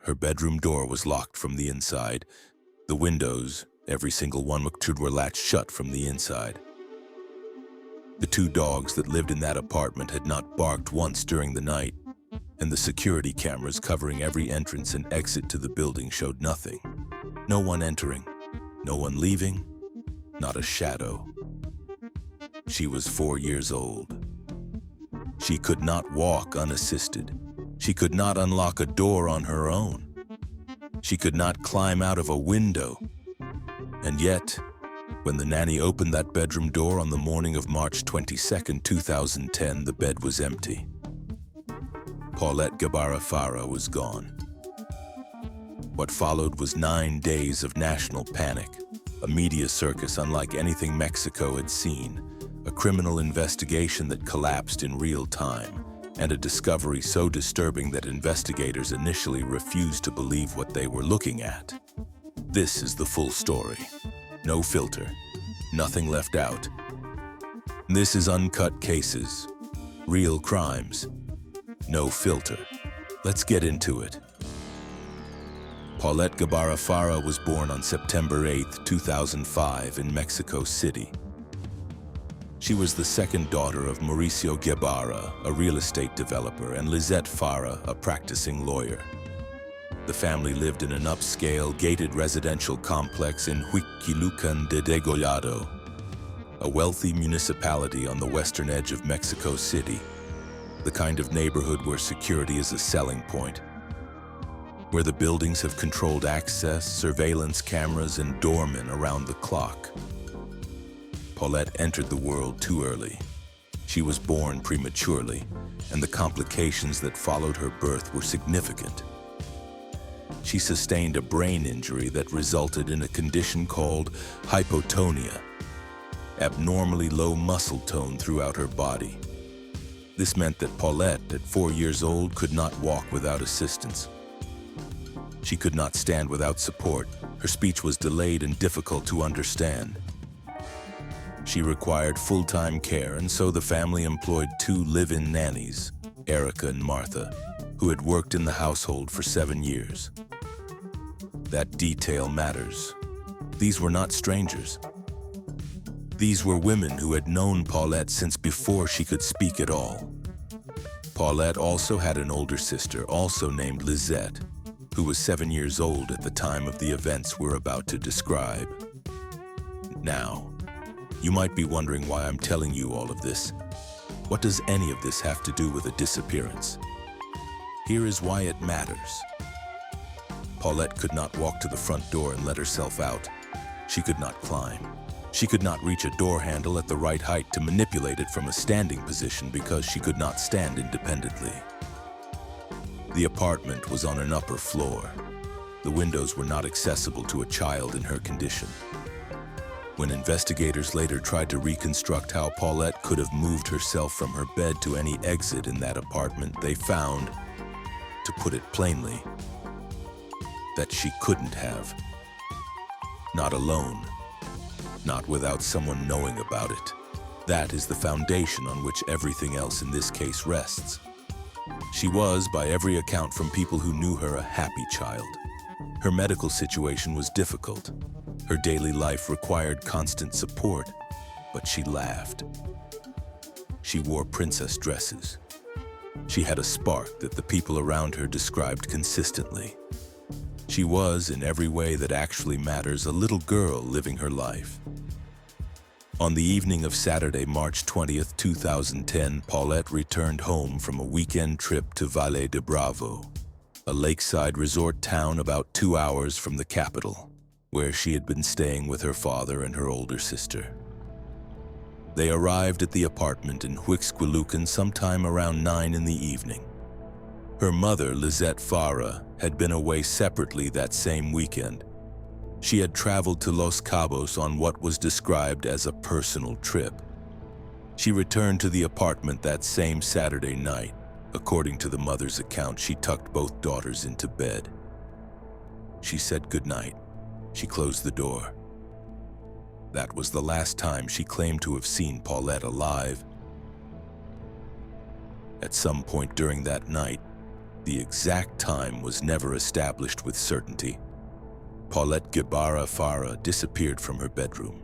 her bedroom door was locked from the inside. The windows, every single one, were latched shut from the inside. The two dogs that lived in that apartment had not barked once during the night, and the security cameras covering every entrance and exit to the building showed nothing. No one entering, no one leaving, not a shadow. She was 4 years old. She could not walk unassisted. She could not unlock a door on her own. She could not climb out of a window. And yet, when the nanny opened that bedroom door on the morning of March 22, 2010, the bed was empty. Paulette Gebara Farah was gone. What followed was 9 days of national panic, a media circus unlike anything Mexico had seen, a criminal investigation that collapsed in real time, and a discovery so disturbing that investigators initially refused to believe what they were looking at. This is the full story. No filter. Nothing left out. This is Uncut Cases. Real crimes. No filter. Let's get into it. Paulette Gebara Farah was born on September 8, 2005 in Mexico City. She was the second daughter of Mauricio Gebara, a real estate developer, and Lizette Farah, a practicing lawyer. The family lived in an upscale, gated residential complex in Huixquilucan de Degollado, a wealthy municipality on the western edge of Mexico City, the kind of neighborhood where security is a selling point, where the buildings have controlled access, surveillance cameras, and doormen around the clock. Paulette entered the world too early. She was born prematurely, and the complications that followed her birth were significant. She sustained a brain injury that resulted in a condition called hypotonia, abnormally low muscle tone throughout her body. This meant that Paulette, at 4 years old, could not walk without assistance. She could not stand without support. Her speech was delayed and difficult to understand. She required full-time care, and so the family employed 2 live-in nannies, Erica and Martha, who had worked in the household for 7 years. That detail matters. These were not strangers. These were women who had known Paulette since before she could speak at all. Paulette also had an older sister, also named Lizette, who was 7 years old at the time of the events we're about to describe. Now, you might be wondering why I'm telling you all of this. What does any of this have to do with a disappearance? Here is why it matters. Paulette could not walk to the front door and let herself out. She could not climb. She could not reach a door handle at the right height to manipulate it from a standing position because she could not stand independently. The apartment was on an upper floor. The windows were not accessible to a child in her condition. When investigators later tried to reconstruct how Paulette could have moved herself from her bed to any exit in that apartment, they found, to put it plainly, that she couldn't have. Not alone. Not without someone knowing about it. That is the foundation on which everything else in this case rests. She was, by every account from people who knew her, a happy child. Her medical situation was difficult. Her daily life required constant support, but she laughed. She wore princess dresses. She had a spark that the people around her described consistently. She was, in every way that actually matters, a little girl living her life. On the evening of Saturday, March 20th, 2010, Paulette returned home from a weekend trip to Valle de Bravo, a lakeside resort town about 2 hours from the capital, where she had been staying with her father and her older sister. They arrived at the apartment in Huixquilucan sometime around 9 in the evening. Her mother, Lizette Farah, had been away separately that same weekend. She had traveled to Los Cabos on what was described as a personal trip. She returned to the apartment that same Saturday night. According to the mother's account, she tucked both daughters into bed. She said goodnight. She closed the door. That was the last time she claimed to have seen Paulette alive. At some point during that night, The exact time was never established with certainty. Paulette Gebara Farah disappeared from her bedroom.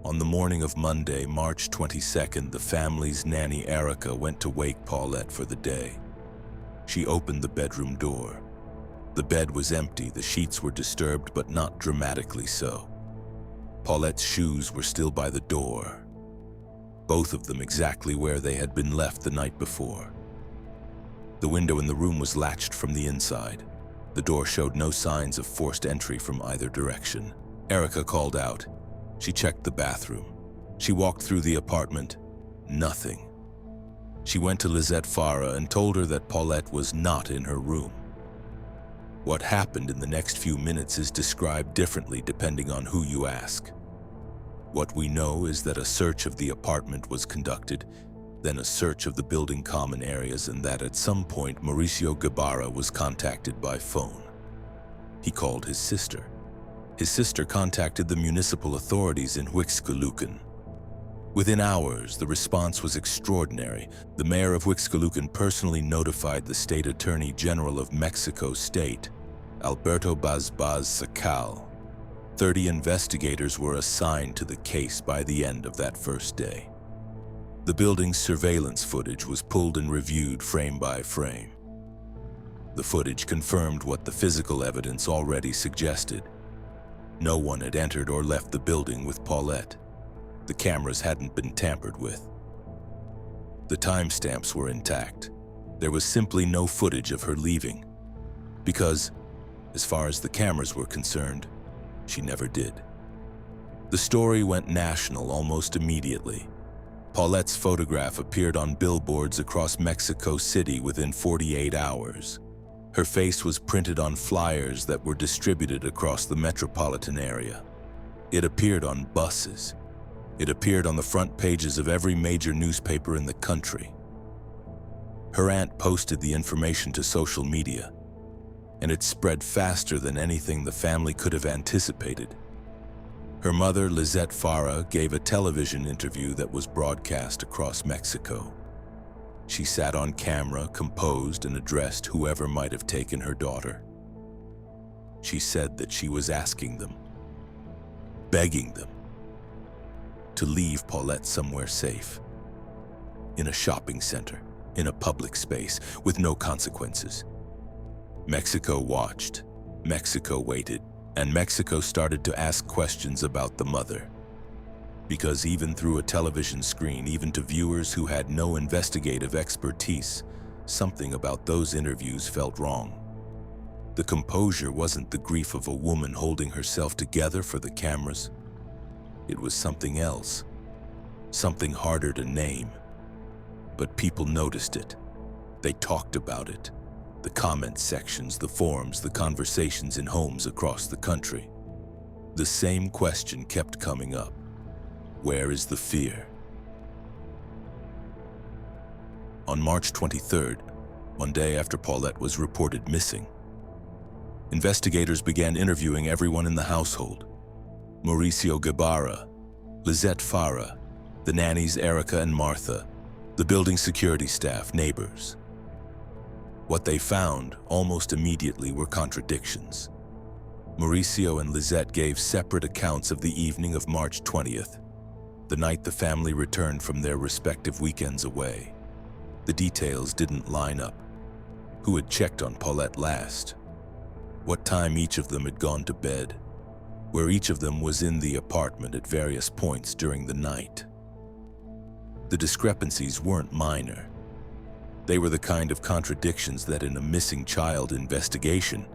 On the morning of Monday, March 22nd, the family's nanny Erica went to wake Paulette for the day. She opened the bedroom door. The bed was empty, the sheets were disturbed, but not dramatically so. Paulette's shoes were still by the door, both of them exactly where they had been left the night before. The window in the room was latched from the inside. The door showed no signs of forced entry from either direction. Erica called out. She checked the bathroom. She walked through the apartment. Nothing. She went to Lizette Farah and told her that Paulette was not in her room. What happened in the next few minutes is described differently depending on who you ask. What we know is that a search of the apartment was conducted, then a search of the building common areas, and that at some point Mauricio Gebara was contacted by phone. He called his sister. His sister contacted the municipal authorities in Huixquilucan. Within hours, the response was extraordinary. The mayor of Huixquilucan personally notified the state attorney general of Mexico State, Alberto Bazbaz Sacal. 30 investigators were assigned to the case by the end of that first day. The building's surveillance footage was pulled and reviewed frame by frame. The footage confirmed what the physical evidence already suggested. No one had entered or left the building with Paulette. The cameras hadn't been tampered with. The timestamps were intact. There was simply no footage of her leaving, because, as far as the cameras were concerned, she never did. The story went national almost immediately. Paulette's photograph appeared on billboards across Mexico City within 48 hours. Her face was printed on flyers that were distributed across the metropolitan area. It appeared on buses. It appeared on the front pages of every major newspaper in the country. Her aunt posted the information to social media, and it spread faster than anything the family could have anticipated. Her mother, Lizette Farah, gave a television interview that was broadcast across Mexico. She sat on camera, composed, and addressed whoever might have taken her daughter. She said that she was asking them, begging them, to leave Paulette somewhere safe, in a shopping center, in a public space, with no consequences. Mexico watched, Mexico waited, and Mexico started to ask questions about the mother. Because even through a television screen, even to viewers who had no investigative expertise, something about those interviews felt wrong. The composure wasn't the grief of a woman holding herself together for the cameras. It was something else, something harder to name. But people noticed it. They talked about it. The comment sections, the forums, the conversations in homes across the country. The same question kept coming up. Where is the fear? On March 23rd, one day after Paulette was reported missing, investigators began interviewing everyone in the household. Mauricio Gebara, Lizette Farah, the nannies Erica and Martha, the building security staff, neighbors. What they found almost immediately were contradictions. Mauricio and Lizette gave separate accounts of the evening of March 20th, the night the family returned from their respective weekends away. The details didn't line up. Who had checked on Paulette last? What time each of them had gone to bed? Where each of them was in the apartment at various points during the night? The discrepancies weren't minor. They were the kind of contradictions that in a missing child investigation,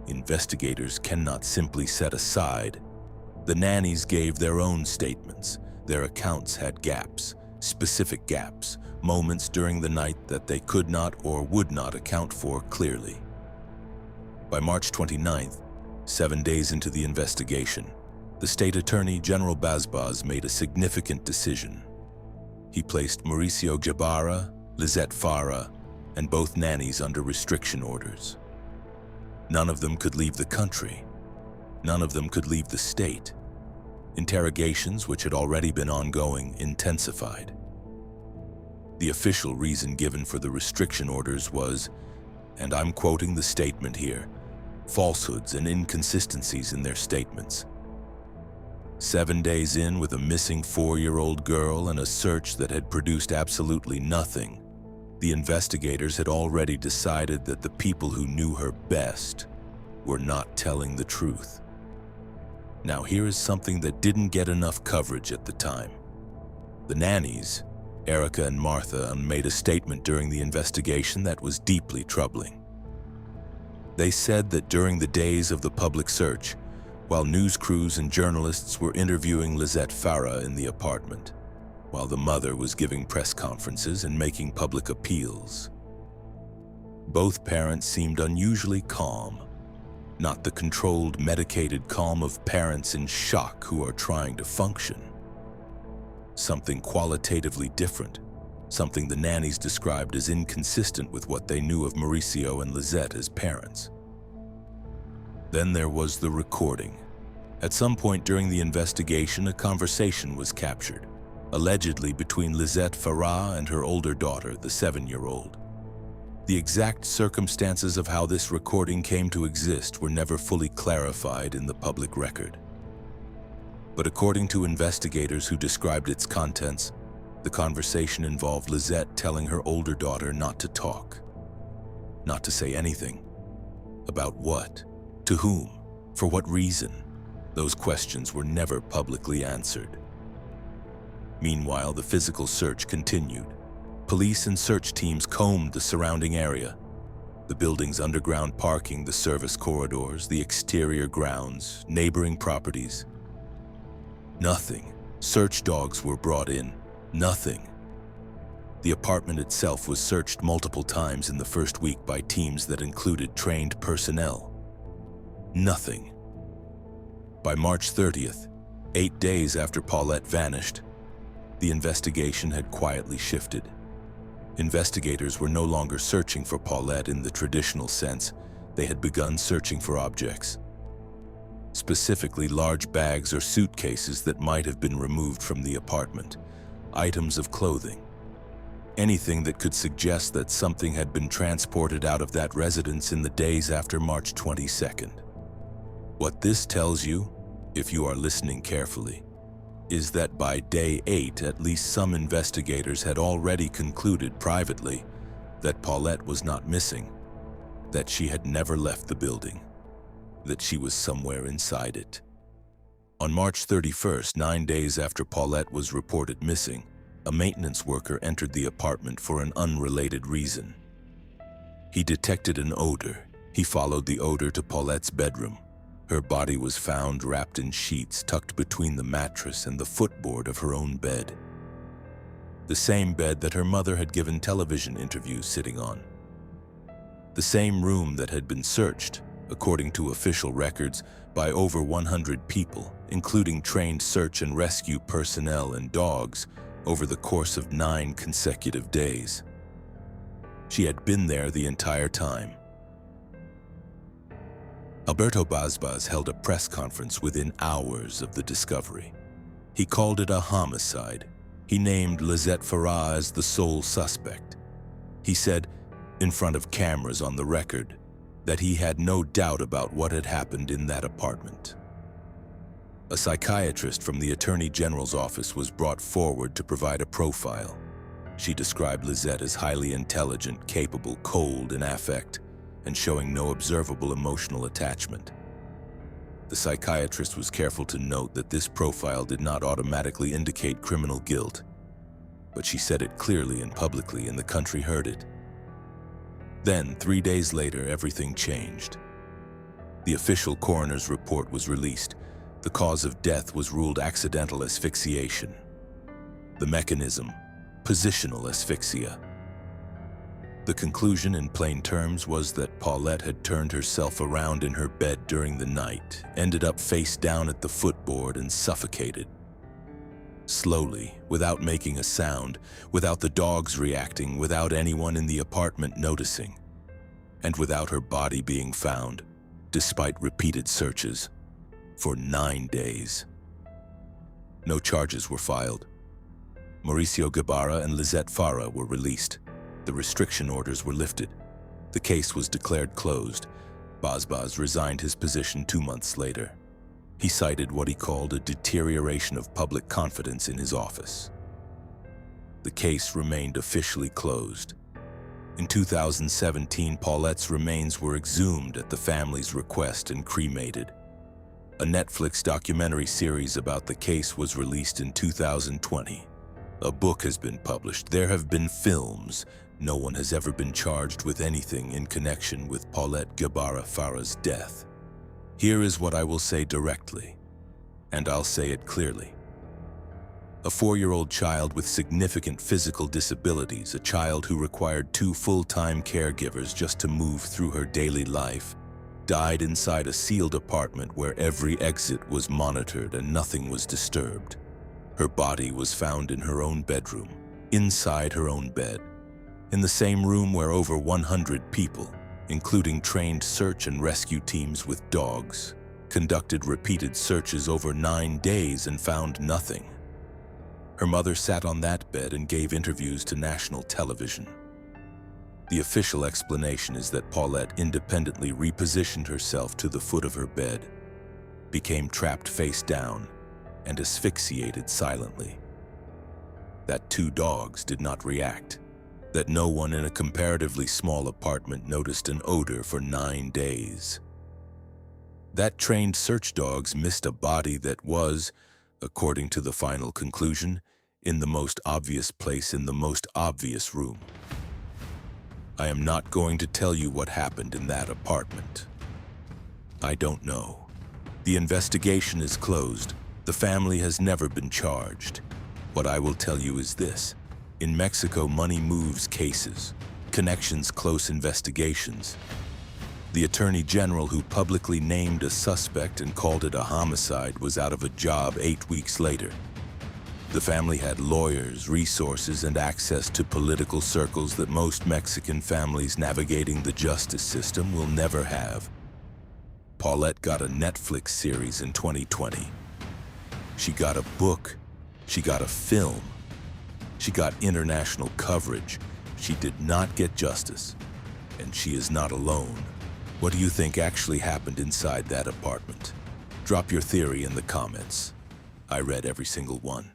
investigators cannot simply set aside. The nannies gave their own statements. Their accounts had gaps, specific gaps, moments during the night that they could not or would not account for clearly. By March 29th, 7 days into the investigation, the state attorney General Bazbaz made a significant decision. He placed Mauricio Gebara, Lizette Farah, and both nannies under restriction orders. None of them could leave the country. None of them could leave the state. Interrogations, which had already been ongoing, intensified. The official reason given for the restriction orders was and I'm quoting the statement here, falsehoods and inconsistencies in their statements. 7 days in, with a missing 4-year-old girl and a search that had produced absolutely nothing, the investigators had already decided that the people who knew her best were not telling the truth. Now here is something that didn't get enough coverage at the time. The nannies, Erica and Martha, made a statement during the investigation that was deeply troubling. They said that during the days of the public search, while news crews and journalists were interviewing Lizette Farah in the apartment, while the mother was giving press conferences and making public appeals, both parents seemed unusually calm, not the controlled, medicated calm of parents in shock who are trying to function. Something qualitatively different, something the nannies described as inconsistent with what they knew of Mauricio and Lizette as parents. Then there was the recording. At some point during the investigation, a conversation was captured, allegedly between Lizette Farah and her older daughter, the 7-year-old. The exact circumstances of how this recording came to exist were never fully clarified in the public record. But according to investigators who described its contents, the conversation involved Lizette telling her older daughter not to talk, not to say anything. About what? To whom? For what reason? Those questions were never publicly answered. Meanwhile, the physical search continued. Police and search teams combed the surrounding area, the building's underground parking, the service corridors, the exterior grounds, neighboring properties. Nothing. Search dogs were brought in. Nothing. The apartment itself was searched multiple times in the first week by teams that included trained personnel. Nothing. By March 30th, 8 days after Paulette vanished, the investigation had quietly shifted. Investigators were no longer searching for Paulette in the traditional sense. They had begun searching for objects. Specifically, large bags or suitcases that might have been removed from the apartment, items of clothing, anything that could suggest that something had been transported out of that residence in the days after March 22nd. What this tells you, if you are listening carefully, is that by day 8, at least some investigators had already concluded privately that Paulette was not missing, that she had never left the building, that she was somewhere inside it. On March 31st, 9 days after Paulette was reported missing, a maintenance worker entered the apartment for an unrelated reason. He detected an odor. He followed the odor to Paulette's bedroom. Her body was found wrapped in sheets tucked between the mattress and the footboard of her own bed. The same bed that her mother had given television interviews sitting on. The same room that had been searched, according to official records, by over 100 people, including trained search and rescue personnel and dogs, over the course of 9 consecutive days. She had been there the entire time. Alberto Basbas held a press conference within hours of the discovery. He called it a homicide. He named Lizette Farah as the sole suspect. He said, in front of cameras on the record, that he had no doubt about what had happened in that apartment. A psychiatrist from the Attorney General's office was brought forward to provide a profile. She described Lizette as highly intelligent, capable, cold in affect, and showing no observable emotional attachment. The psychiatrist was careful to note that this profile did not automatically indicate criminal guilt, but she said it clearly and publicly, and the country heard it. Then, 3 days later, everything changed. The official coroner's report was released. The cause of death was ruled accidental asphyxiation. The mechanism, positional asphyxia. The conclusion, in plain terms, was that Paulette had turned herself around in her bed during the night, ended up face down at the footboard, and suffocated. Slowly, without making a sound, without the dogs reacting, without anyone in the apartment noticing, and without her body being found, despite repeated searches, for 9 days. No charges were filed. Mauricio Gebara and Lizette Farah were released. The restriction orders were lifted. The case was declared closed. Baz resigned his position 2 months later. He cited what he called a deterioration of public confidence in his office. The case remained officially closed. In 2017, Paulette's remains were exhumed at the family's request and cremated. A Netflix documentary series about the case was released in 2020. A book has been published. There have been films. No one has ever been charged with anything in connection with Paulette Gebara Farah's death. Here is what I will say directly, and I'll say it clearly. A 4-year-old child with significant physical disabilities, a child who required 2 full-time caregivers just to move through her daily life, died inside a sealed apartment where every exit was monitored and nothing was disturbed. Her body was found in her own bedroom, inside her own bed, in the same room where over 100 people, including trained search and rescue teams with dogs, conducted repeated searches over 9 days and found nothing. Her mother sat on that bed and gave interviews to national television. The official explanation is that Paulette independently repositioned herself to the foot of her bed, became trapped face down, and asphyxiated silently. That 2 dogs did not react. That no one in a comparatively small apartment noticed an odor for 9 days. That trained search dogs missed a body that was, according to the final conclusion, in the most obvious place in the most obvious room. I am not going to tell you what happened in that apartment. I don't know. The investigation is closed. The family has never been charged. What I will tell you is this. In Mexico, money moves cases, connections close investigations. The Attorney General who publicly named a suspect and called it a homicide was out of a job 8 weeks later. The family had lawyers, resources, and access to political circles that most Mexican families navigating the justice system will never have. Paulette got a Netflix series in 2020. She got a book. She got a film. She got international coverage. She did not get justice. And she is not alone. What do you think actually happened inside that apartment? Drop your theory in the comments. I read every single one.